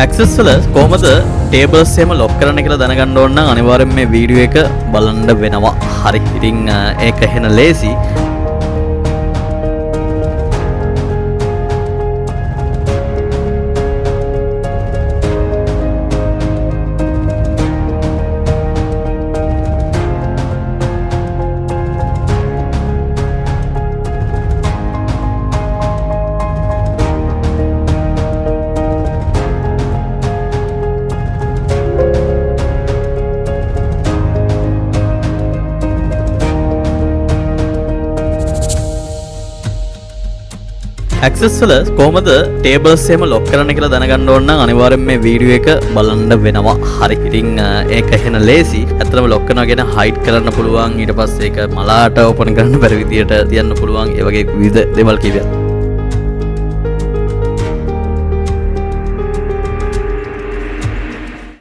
Access වල කොහමද tables එහෙම ලොක් කරන්න කියලා දැනගන්න ඕන නම් අනිවාර්යෙන් මේ වීඩියෝ එක බලන්න වෙනවා. හරි. ඉතින් ඒක එහෙන ලේසි. ඇක්සස් වල කොහමද ටේබල්ස් එහෙම ලොක් කරන්න කියලා දැනගන්න ඕන නම් අනිවාර්යෙන් මේ වීඩියෝ එක බලන්න වෙනවා. හරි. ඉතින් ඒක එහෙන ලේසි. ඇත්තටම ලොක් කරනවා කියන හයිඩ් කරන්න පුළුවන්. ඊට පස්සේ ඒක මලාට ඕපන් කරන්න බැරි විදියට තියන්න පුළුවන්. ඒ වගේ විවිධ දේවල් කීපයක්.